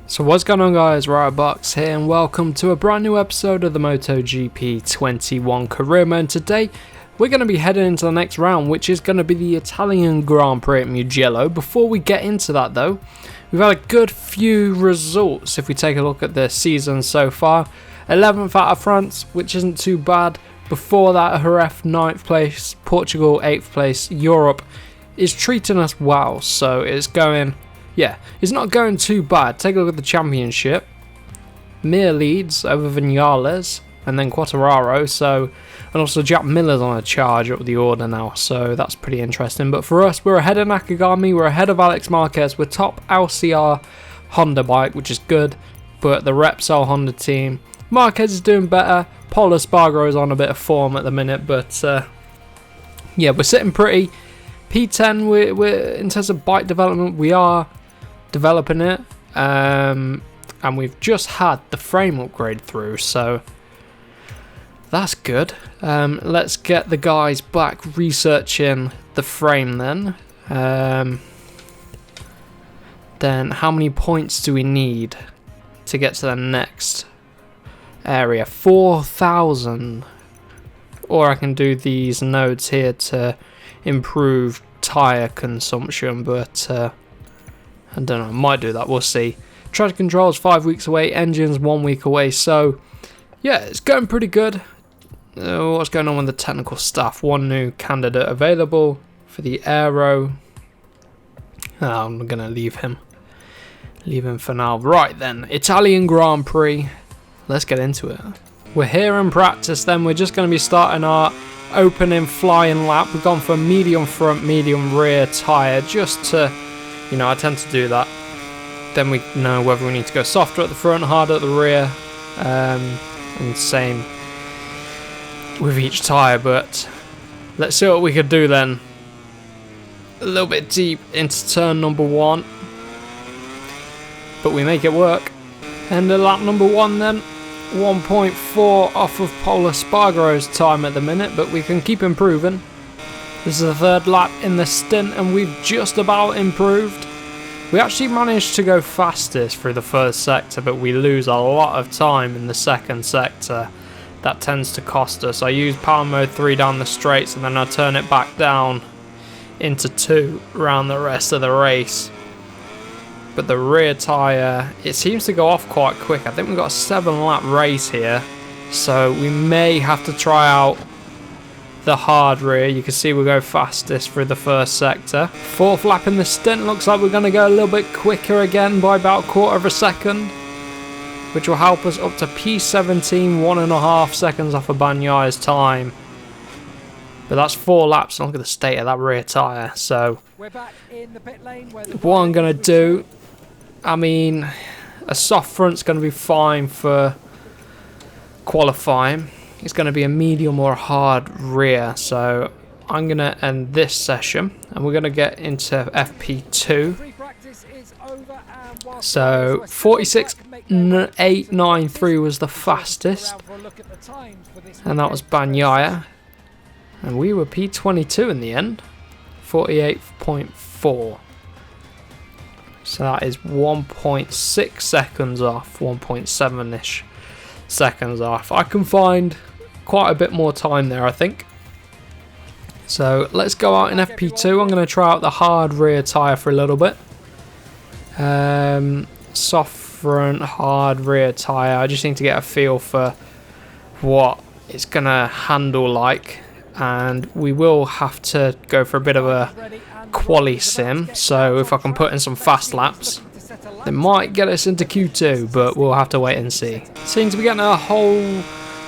So what's going on, guys? Box here and welcome to a brand new episode of the MotoGP 21 career mode. Today we're going to be heading into the next round, which is going to be the Italian Grand Prix at Mugello. Before we get into that though, we've had a good few results. If we take a look at the season so far, 11th out of France, which isn't too bad. Before that, Jerez 9th place, Portugal 8th place. Europe is treating us well, so it's going... yeah, it's not going too bad. Take a look at the championship. Mir leads over Vinales and then Quartararo. So, and also Jack Miller's on a charge up the order now. So that's pretty interesting. But for us, we're ahead of Nakagami. We're ahead of Alex Marquez. We're top LCR Honda bike, which is good. But the Repsol Honda team, Marquez is doing better. Pol Espargaro is on a bit of form at the minute. But yeah, we're sitting pretty. P10, we're in terms of bike development, we are developing it, and we've just had the frame upgrade through, so that's good. Let's get the guys back researching the frame then. Then how many points do we need to get to the next area? 4,000. Or I can do these nodes here to improve tyre consumption, but I don't know, I might do that, we'll see. Traction control is 5 weeks away, engines 1 week away, so yeah, it's going pretty good. What's going on with the technical staff? One new candidate available for the aero. I'm gonna leave him for now. Right then, Italian Grand Prix, let's get into it. We're here in practice then. We're just going to be starting our opening flying lap. We've gone for medium front, medium rear tyre, just to, you know, I tend to do that. Then we know whether we need to go softer at the front, harder at the rear, and same with each tyre. But let's see what we could do then. A little bit deep into turn number 1, but we make it work. End of lap number 1 then. 1.4 off of Pol Espargaro's time at the minute, but we can keep improving. This is the third lap in the stint and we've just about improved. We actually managed to go fastest through the first sector, but we lose a lot of time in the second sector. That tends to cost us. I use power mode 3 down the straights and then I turn it back down into 2 around the rest of the race. But the rear tyre, it seems to go off quite quick. I think we've got a 7-lap race here, so we may have to try out the hard rear. You can see we go fastest through the first sector. 4th lap in the stint, looks like we're going to go a little bit quicker again by about 1/4 second, which will help us up to P17, 1.5 seconds off of Bagnaya's time. But that's 4 laps, and look at the state of that rear tyre. So what I'm going to do, I mean, a soft front's going to be fine for qualifying. It's going to be a medium or a hard rear. So I'm going to end this session and we're going to get into FP2. So 46.893 was the fastest, and that was Bagnaia. And we were P22 in the end, 48.4. So that is 1.6 seconds off, 1.7-ish seconds off. I can find quite a bit more time there, I think. So let's go out in FP2. I'm going to try out the hard rear tyre for a little bit. Soft front, hard rear tyre. I just need to get a feel for what it's going to handle like. And we will have to go for a bit of a quali sim, so if I can put in some fast laps, it might get us into Q2, but we'll have to wait and see. Seems to be getting a whole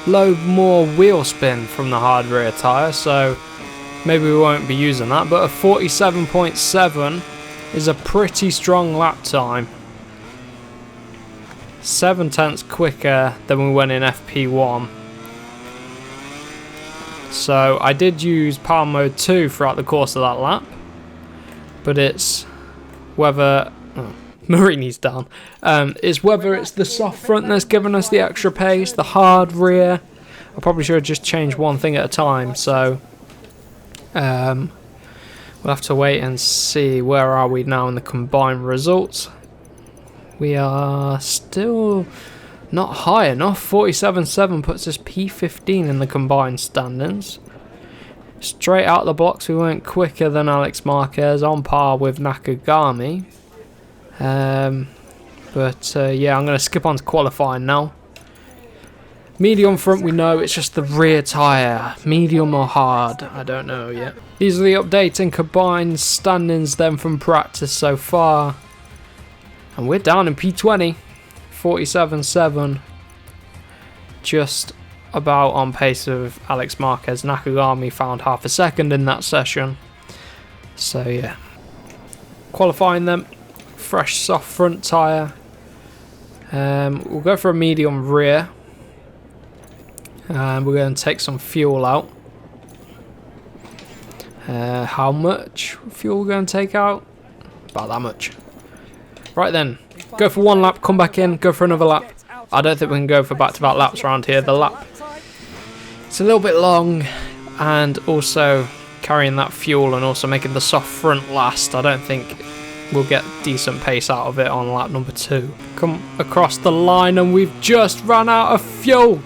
load more wheel spin from the hard rear tyre, so maybe we won't be using that, but a 47.7 is a pretty strong lap time. 7/10 quicker than we went in FP1. So I did use power mode 2 throughout the course of that lap, but it's whether Marini's down. It's whether it's the soft front that's given us the extra pace, the hard rear. I probably should have just changed one thing at a time. So we'll have to wait and see. Where are we now in the combined results? We are still not high enough. 47.7 puts us P15 in the combined standings. Straight out the blocks, we went quicker than Alex Marquez, on par with Nakagami. Yeah, I'm going to skip on to qualifying now. Medium front, we know it's just the rear tyre. Medium or hard, I don't know yet. These are the updates in combined standings then from practice so far. And we're down in P20. 47.7. Just about on pace with Alex Marquez. Nakagami found half a second in that session. So yeah. Qualifying them. Fresh soft front tyre. We'll go for a medium rear. And we're going to take some fuel out. How much fuel we're going to take out? About that much. Right then. Go for one lap, come back in, go for another lap. I don't think we can go for back-to-back laps around here. The lap, it's a little bit long, and also carrying that fuel and also making the soft front last. I don't think we'll get decent pace out of it on lap number 2. Come across the line and we've just run out of fuel.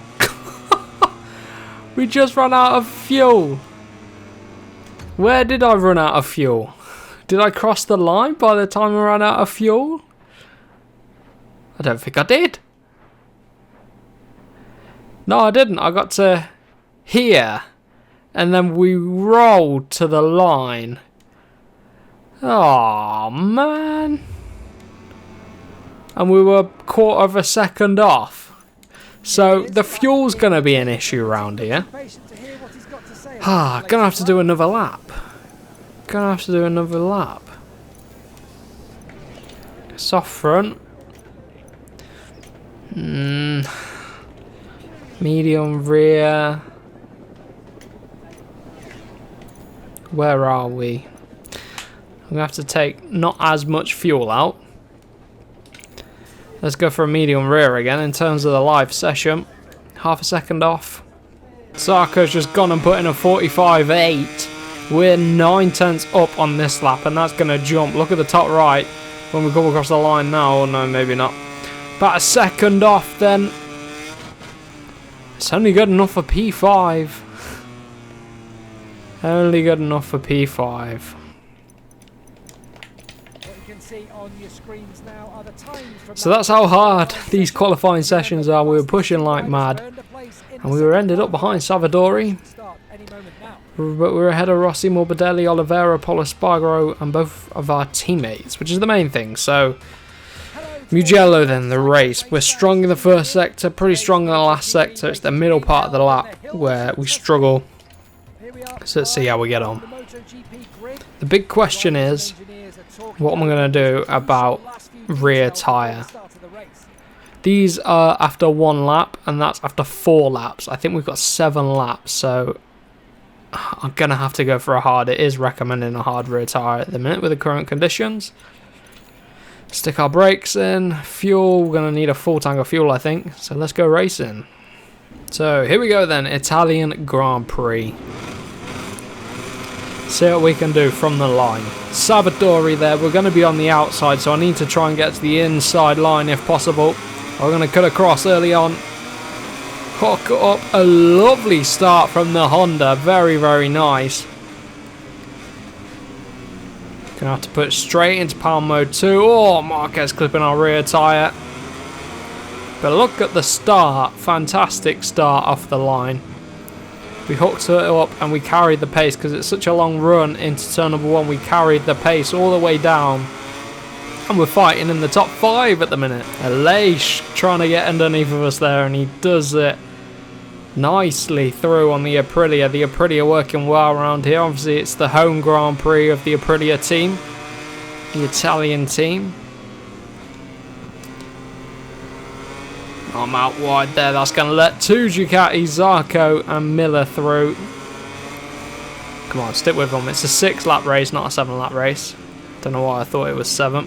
We just ran out of fuel. Where did I run out of fuel? Did I cross the line by the time I ran out of fuel? I don't think I did. No, I didn't. I got to here. And then we rolled to the line. Oh, man. And we were 1/4 of a second off. So the fuel's going to be an issue around here. Gonna have to do another lap. Soft front. Medium rear. Where are we? I'm gonna have to take not as much fuel out. Let's go for a medium rear again in terms of the live session. Half a second off. Zarco's just gone and put in a 45.8. We're 9/10 up on this lap, and that's gonna jump. Look at the top right when we come across the line now. Oh no, maybe not. About a second off then. It's only good enough for P5. Only good enough for P5. So that's how hard these qualifying sessions are. We were pushing like mad. And we were ended up behind Savadori. But we were ahead of Rossi, Morbidelli, Oliveira, Polo Spargaro, and both of our teammates, which is the main thing. So, Mugello then, the race. We're strong in the first sector, pretty strong in the last sector. It's the middle part of the lap where we struggle. So let's see how we get on. The big question is, what am I going to do about rear tyre? These are after 1 lap, and that's after 4 laps. I think we've got 7 laps, so I'm going to have to go for a hard. It is recommending a hard rear tyre at the minute with the current conditions. Stick our brakes in. Fuel, we're going to need a full tank of fuel, I think. So let's go racing. So here we go then, Italian Grand Prix. See what we can do from the line. Savadori there, we're going to be on the outside, so I need to try and get to the inside line if possible. We're going to cut across early on. Hook up a lovely start from the Honda. Very, very nice. Gonna have to put straight into power mode 2. Oh, Marquez clipping our rear tyre. But look at the start. Fantastic start off the line. We hooked it up and we carried the pace because it's such a long run into turn number 1. We carried the pace all the way down. And we're fighting in the top 5 at the minute. Aleix trying to get underneath of us there, and he does it nicely through on the Aprilia. The Aprilia working well around here. Obviously, it's the home Grand Prix of the Aprilia team, the Italian team. I'm out wide there. That's going to let 2 Ducati, Zarco and Miller through. Come on, stick with them. It's a 6-lap race, not a 7-lap race. Don't know why I thought it was 7.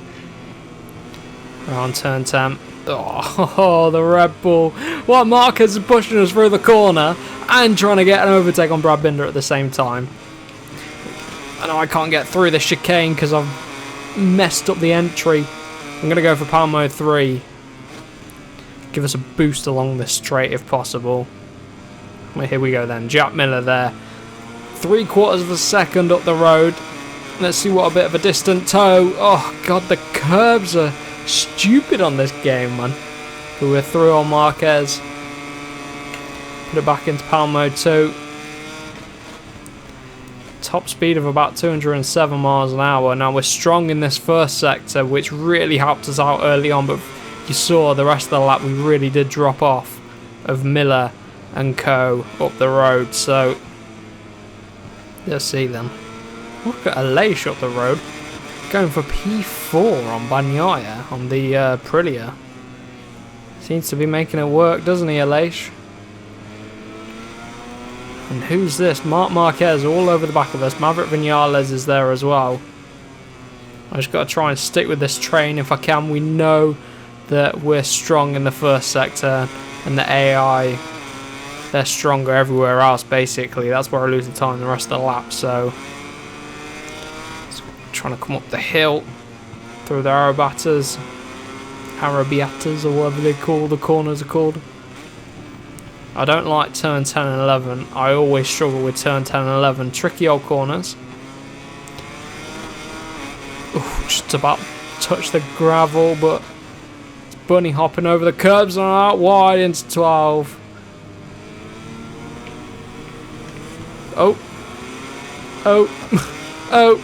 Around turn 10. Oh, the Red Bull. Well, Marquez is pushing us through the corner and trying to get an overtake on Brad Binder at the same time. I know I can't get through the chicane because I've messed up the entry I'm going to go for power mode 3. Give us a boost along this straight if possible. Well, here we go then. Jack Miller there. 3/4 of a second up the road. Let's see what a bit of a distant toe. Oh, God, the curbs are stupid on this game, man. But we're through on Marquez. Put it back into power mode 2. Top speed of about 207 miles an hour. Now we're strong in this first sector, which really helped us out early on, but you saw the rest of the lap we really did drop off of Miller and co up the road. So let's see then. Look at Aleix up the road, going for P4 on Bagnaia on the Aprilia. Seems to be making it work, doesn't he, Aleix? And who's this? Marc Marquez all over the back of us. Maverick Vinales is there as well. I just got to try and stick with this train if I can. We know that we're strong in the first sector, and the AI, they're stronger everywhere else basically. That's where I lose the time the rest of the lap. So trying to come up the hill through the Arabiatas or whatever they call the corners are called. I don't like turn 10 and 11. I always struggle with turn 10 and 11. Tricky old corners. Ooh, just about touch the gravel, but it's bunny hopping over the curbs and out wide into 12. Oh. Oh. Oh.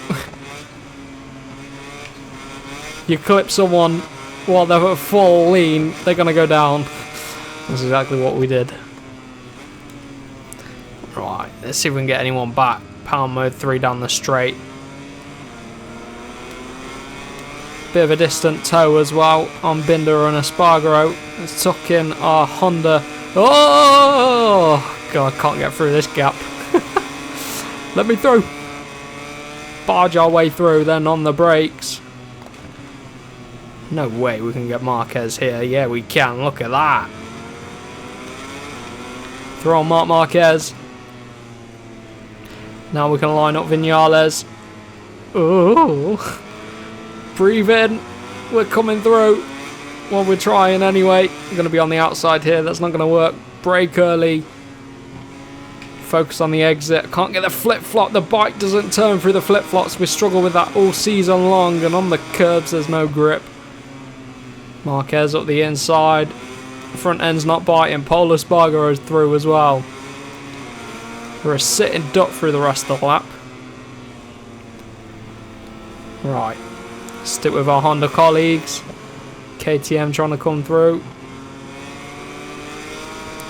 You clip someone while they're at full lean, they're going to go down. That's exactly what we did. Right, let's see if we can get anyone back. Power mode 3 down the straight. Bit of a distant toe as well on Binder and Espargaro. Let's tuck in our Honda. Oh! God, I can't get through this gap. Let me through. Barge our way through then on the brakes. No way we can get Marquez here. Yeah, we can. Look at that. Throw on Marc Marquez. Now we can line up Vinales. Oh, breathe in. We're coming through. Well, we're trying anyway. We're going to be on the outside here. That's not going to work. Brake early. Focus on the exit. Can't get the flip-flop. The bike doesn't turn through the flip-flops. We struggle with that all season long. And on the curbs, there's no grip. Marquez up the inside. Front end's not biting. Polo Espargaro is through as well. We're a sitting duck through the rest of the lap. Right. Stick with our Honda colleagues. KTM trying to come through.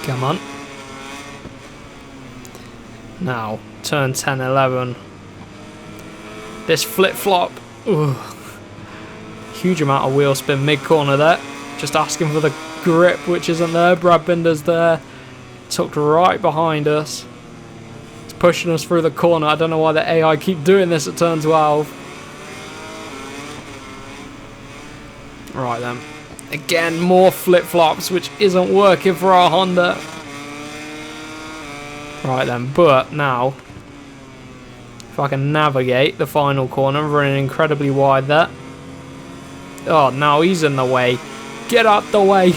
Come on. Now, turn 10, 11. This flip-flop. Huge amount of wheel spin mid-corner there. Just asking for the grip, which isn't there. Brad Binder's there. Tucked right behind us. It's pushing us through the corner. I don't know why the AI keep doing this at turn 12. Right then. Again, more flip-flops, which isn't working for our Honda. Right then, but now, if I can navigate the final corner, running incredibly wide there. Oh, now he's in the way. Get out the way.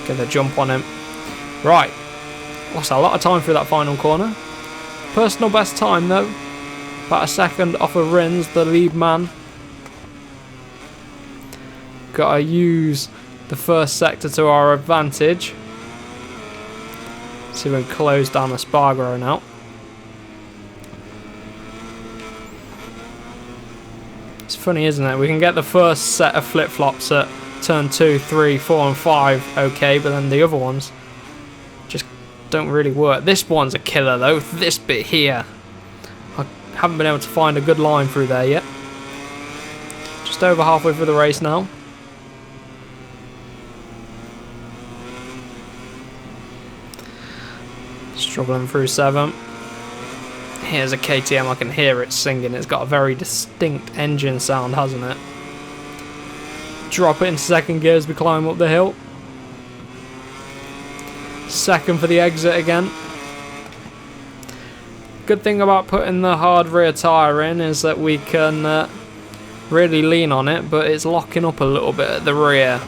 Get a jump on him. Right. Lost a lot of time through that final corner. Personal best time though. About a second off of Rins, the lead man. Gotta use the first sector to our advantage. See if we can close down Espargaro now. It's funny, isn't it? We can get the first set of flip-flops at turn 2, 3, 4 and 5 okay, but then the other ones just don't really work. This one's a killer though, this bit here. I haven't been able to find a good line through there yet. Just over halfway through the race now. Struggling through 7. Here's a KTM, I can hear it singing. It's got a very distinct engine sound, hasn't it? Drop it into second gear as we climb up the hill. Second for the exit again. Good thing about putting the hard rear tyre in is that we can really lean on it, but it's locking up a little bit at the rear.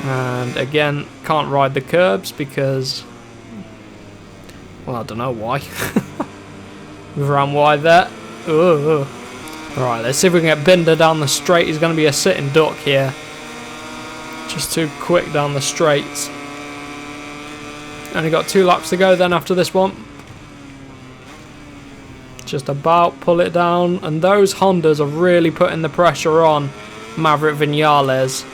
And again, can't ride the curbs because, well, I don't know why. We've ran wide there. Ugh. Right, let's see if we can get Binder down the straight. He's going to be a sitting duck here. Just too quick down the straights. Only got 2 laps to go then after this one. Just about pull it down. And those Hondas are really putting the pressure on Maverick Vinales.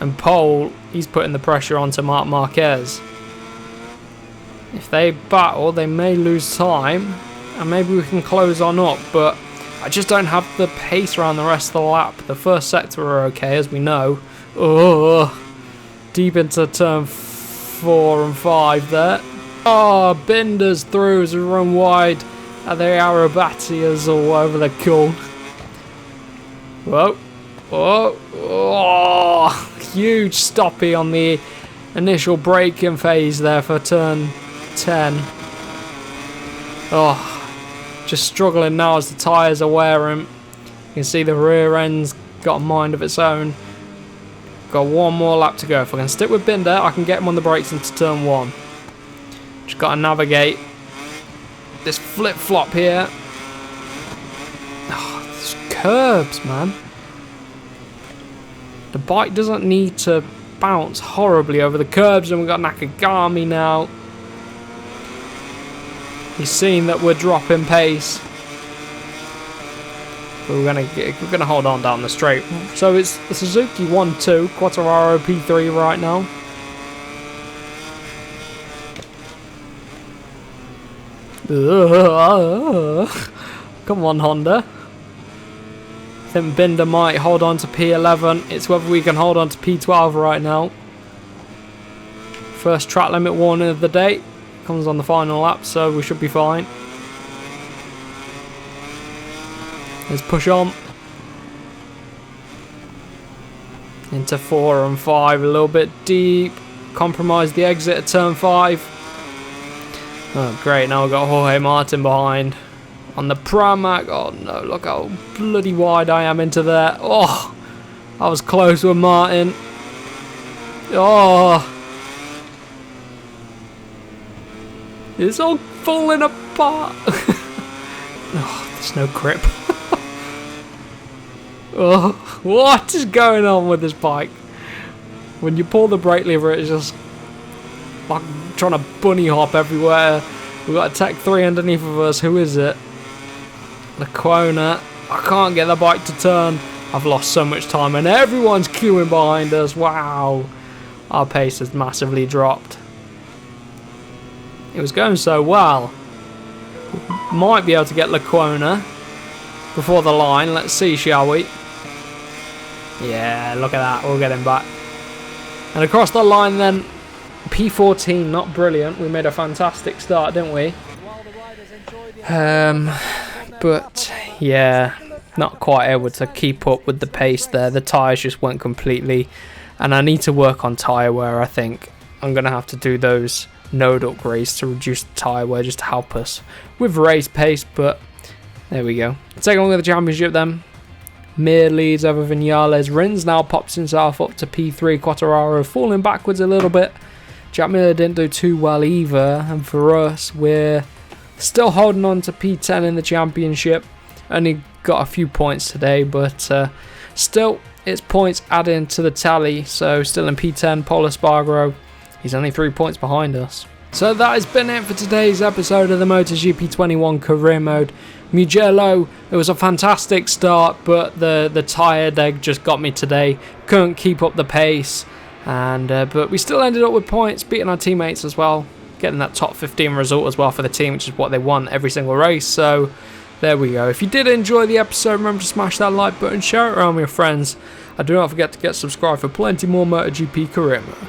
And Pole, he's putting the pressure onto Marc Marquez. If they battle, they may lose time. And maybe we can close on up. But I just don't have the pace around the rest of the lap. The first sector are okay, as we know. Oh, deep into turn 4 and 5 there. Oh, Binder's through as we run wide at the Arabatias all over the corn. Whoa. Oh, oh, huge stoppy on the initial braking phase there for turn 10. Oh, just struggling now as the tyres are wearing. You can see the rear end's got a mind of its own. Got 1 more lap to go. If I can stick with Binder, I can get him on the brakes into turn 1. Just got to navigate this flip-flop here. Oh, these curbs, man. The bike doesn't need to bounce horribly over the curbs, and we've got Nakagami now. He's seen that we're dropping pace. But we're gonna hold on down the straight. So it's the Suzuki 1-2, Quartararo P3 right now. Come on, Honda. I think Binder might hold on to P11. It's whether we can hold on to P12 right now. First track limit warning of the day comes on the final lap, so we should be fine. Let's push on. Into 4 and 5, a little bit deep. Compromise the exit at turn 5. Oh, great, now we've got Jorge Martin behind. On the Pramac, oh no, look how bloody wide I am into there. Oh, I was close with Martin. Oh. It's all falling apart. Oh, there's no grip. Oh, what is going on with this bike? When you pull the brake lever, it's just like trying to bunny hop everywhere. We've got a Tech 3 underneath of us. Who is it? Lecona. I can't get the bike to turn. I've lost so much time and everyone's queuing behind us. Wow. Our pace has massively dropped. It was going so well. Might be able to get Lecona before the line. Let's see, shall we? Yeah, look at that. We'll get him back. And across the line then, P14, not brilliant. We made a fantastic start, didn't we? But yeah, not quite able to keep up with the pace there. The tyres just went completely. And I need to work on tyre wear, I think. I'm going to have to do those node upgrades to reduce the tyre wear just to help us with race pace. But there we go. Taking a look at the championship then. Mir leads over Vinales. Rins now pops himself up to P3. Quartararo falling backwards a little bit. Jack Miller didn't do too well either. And for us, we're still holding on to P10 in the championship. Only got a few points today, but still, it's points adding to the tally. So still in P10, Pol Espargaro. He's only 3 points behind us. So that has been it for today's episode of the MotoGP 21 career mode. Mugello, it was a fantastic start, but the tyre deg just got me today. Couldn't keep up the pace, and but we still ended up with points, beating our teammates as well, getting that top 15 result as well for the team, which is what they want every single race. So there we go. If you did enjoy the episode, remember to smash that like button, share it around with your friends, and do not forget to get subscribed for plenty more MotoGP career mode.